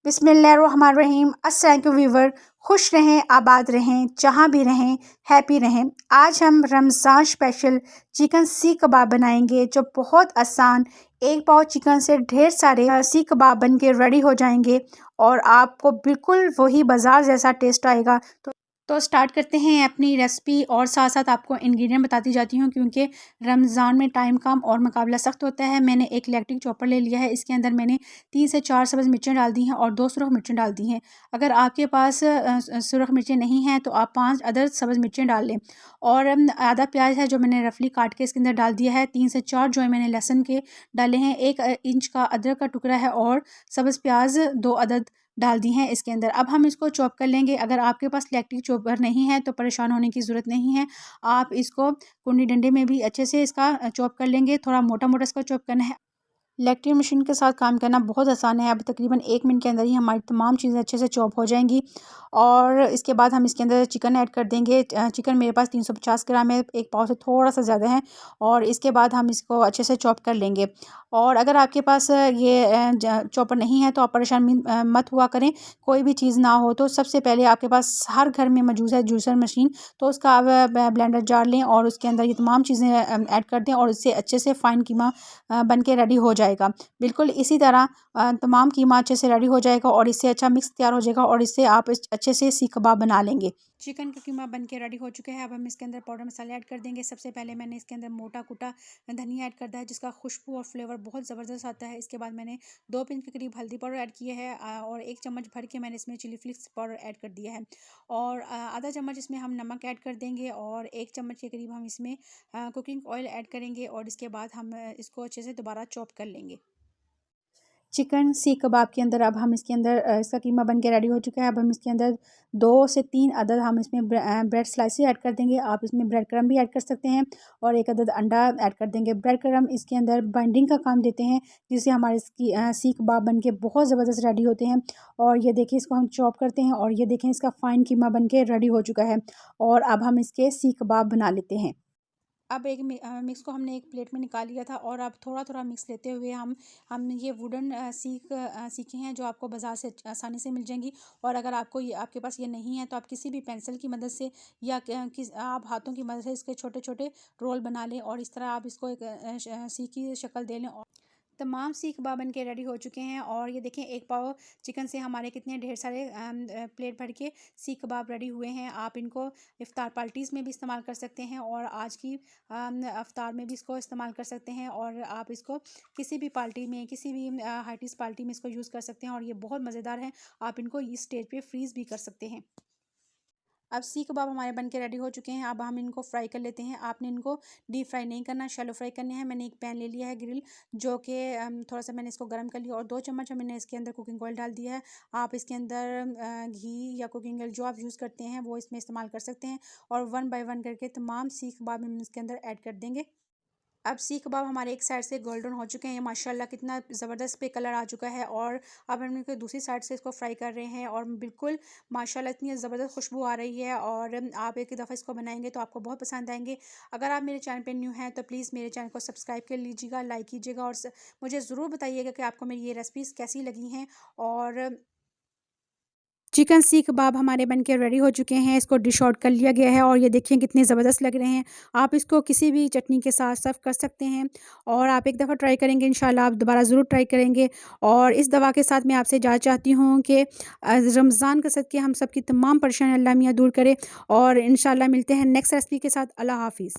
बिस्मिल्लाहिर्रहमानिर्रहीम। अस्सलाम व्यूवर, खुश रहें, आबाद रहें, जहाँ भी रहें, हैप्पी रहें। आज हम रमज़ान स्पेशल चिकन सीख कबाब बनाएंगे जो बहुत आसान, एक पाव चिकन से ढेर सारे सीख कबाब बन के रेडी हो जाएंगे और आपको बिल्कुल वही बाज़ार जैसा टेस्ट आएगा। तो स्टार्ट करते हैं अपनी रेसिपी और साथ साथ आपको इंग्रेडिएंट बताती जाती हूँ क्योंकि रमज़ान में टाइम कम और मुकाबला सख्त होता है। मैंने एक इलेक्ट्रिक चॉपर ले लिया है, इसके अंदर मैंने 3 से 4 सब्ज़ मिर्चें डाल दी हैं और 2 सुरख मिर्चें डाल दी हैं। अगर आपके पास सुरख मिर्चें नहीं हैं तो आप 5 अदर सब्ज़ मिर्चें डाल लें। और आधा प्याज है जो मैंने रफली काट के इसके अंदर डाल दिया है। 3 से 4 जो है मैंने लहसुन के डाले हैं। 1 इंच का अदरक का टुकड़ा है और सब्ज़ प्याज 2 अदद डाल दी हैं इसके अंदर। अब हम इसको चॉप कर लेंगे। अगर आपके पास इलेक्ट्रिक चॉपर नहीं है तो परेशान होने की ज़रूरत नहीं है, आप इसको कुंडी डंडे में भी अच्छे से इसका चॉप कर लेंगे। थोड़ा मोटा मोटा इसको चॉप करना है। इलेक्ट्रिक मशीन के साथ काम करना बहुत आसान है। अब तकरीबन 1 मिनट के अंदर ही हमारी तमाम चीज़ें अच्छे से चॉप हो जाएंगी। और इसके बाद हम इसके अंदर चिकन ऐड कर देंगे। चिकन मेरे पास 350 ग्राम है, एक पाव से थोड़ा सा ज़्यादा है। और इसके बाद हम इसको अच्छे से चॉप कर लेंगे। और अगर आपके पास ये चॉपर नहीं है तो आप परेशान मत हुआ करें। कोई भी चीज़ ना हो तो सबसे पहले आपके पास हर घर में मौजूद है जूसर मशीन, तो उसका आप ब्लेंडर जार लें और उसके अंदर ये तमाम चीज़ें ऐड कर दें और इससे अच्छे से फ़ाइन कीमा बन के रेडी हो जाएगा। बिल्कुल इसी तरह तमाम कीमा अच्छे से रेडी हो जाएगा और इससे अच्छा मिक्स तैयार हो जाएगा और इससे आप अच्छे से सीख कबाब बना लेंगे। चिकन का कीमा बन के रेडी हो चुका है। अब हम इसके अंदर पाउडर मसाले ऐड कर देंगे। सबसे पहले मैंने इसके अंदर मोटा कुटा धनिया ऐड कर दिया है जिसका खुशबू और फ्लेवर बहुत ज़बरदस्त आता है। इसके बाद मैंने 2 पिंच के करीब हल्दी पाउडर ऐड किया है और 1 चम्मच भर के मैंने इसमें चिली फ्लेक्स पाउडर ऐड कर दिया है। और आधा चम्मच इसमें हम नमक ऐड कर देंगे और 1 चम्मच के करीब हम इसमें कुकिंग ऑयल ऐड करेंगे और इसके बाद हम इसको अच्छे से दोबारा चॉप कर लेंगे। चिकन सीख कबाब के अंदर अब हम इसके अंदर इसका कीमा बन के रेडी हो चुका है। अब हम इसके अंदर 2 से 3 अदद हम इसमें ब्रेड स्लाइसेस ऐड कर देंगे। आप इसमें ब्रेड क्रम्ब भी ऐड कर सकते हैं और 1 अदद अंडा ऐड कर देंगे। ब्रेड क्रम्ब इसके अंदर बाइंडिंग का काम देते हैं जिससे हमारे सीख कबाब बन के बहुत ज़बरदस्त रेडी होते हैं। और ये देखिए इसको हम चॉप करते हैं और ये देखें इसका फ़ाइन कीमा बन के रेडी हो चुका है। और अब हम इसके सीख कबाब बना लेते हैं। अब एक मिक्स को हमने एक प्लेट में निकाल लिया था और अब थोड़ा थोड़ा मिक्स लेते हुए हम ये वुडन सीखे हैं जो आपको बाज़ार से आसानी से मिल जाएंगी। और अगर आपके पास ये नहीं है तो आप किसी भी पेंसिल की मदद से या आप हाथों की मदद से इसके छोटे छोटे रोल बना लें और इस तरह आप इसको एक सीख की शक्ल दे लें। और तमाम सीख कबाब बन के रेडी हो चुके हैं और ये देखें 1 पाव चिकन से हमारे कितने ढेर सारे प्लेट भर के सीख कबाब रेडी हुए हैं। आप इनको इफ्तार पार्टीज़ में भी इस्तेमाल कर सकते हैं और आज की इफ्तार में भी इसको इस्तेमाल कर सकते हैं। और आप इसको किसी भी पार्टी में, किसी भी हार्टीज़ पार्टी में इसको यूज़ कर सकते हैं और ये बहुत मज़ेदार है। आप इनको इस स्टेज पे फ्रीज़ भी कर सकते हैं। अब सीख कबाब हमारे बन के रेडी हो चुके हैं। अब हम इनको फ्राई कर लेते हैं। आपने इनको डीप फ्राई नहीं करना, शैलो फ्राई करने हैं। मैंने एक पैन ले लिया है ग्रिल जो कि थोड़ा सा मैंने इसको गर्म कर लिया और 2 चम्मच मैंने इसके अंदर कुकिंग ऑयल डाल दिया है। आप इसके अंदर घी या कुकिंग ऑयल जो आप यूज़ करते हैं वो इसमें इस्तेमाल कर सकते हैं। और 1 बाय 1 करके तमाम सीख कबाब हम इसके अंदर ऐड कर देंगे। अब सीख कबाब हमारे एक साइड से गोल्डन हो चुके हैं, माशाल्लाह कितना ज़बरदस्त पे कलर आ चुका है। और अब हम इनको दूसरी साइड से इसको फ्राई कर रहे हैं और बिल्कुल माशाल्लाह इतनी ज़बरदस्त खुशबू आ रही है। और आप एक दफ़ा इसको बनाएंगे तो आपको बहुत पसंद आएंगे। अगर आप मेरे चैनल पे न्यू हैं तो प्लीज़ मेरे चैनल को सब्सक्राइब कर लीजिएगा, लाइक कीजिएगा और मुझे ज़रूर बताइएगा कि आपको मेरी ये रेसिपीज़ कैसी लगी हैं। और चिकन सीख कबाब हमारे बन के रेडी हो चुके हैं। इसको डिश आउट कर लिया गया है और ये देखिए कितने ज़बरदस्त लग रहे हैं। आप इसको किसी भी चटनी के साथ सर्व कर सकते हैं और आप एक दफ़ा ट्राई करेंगे इंशाल्लाह आप दोबारा ज़रूर ट्राई करेंगे। और इस दवा के साथ मैं आपसे इजाज़त चाहती हूँ कि रमज़ान के सदक़े हम सब की तमाम परेशानी अल्लाह मियाँ दूर करे। और इंशाल्लाह मिलते हैं नेक्स्ट रेसिपी के साथ। अल्लाह हाफ़िज़।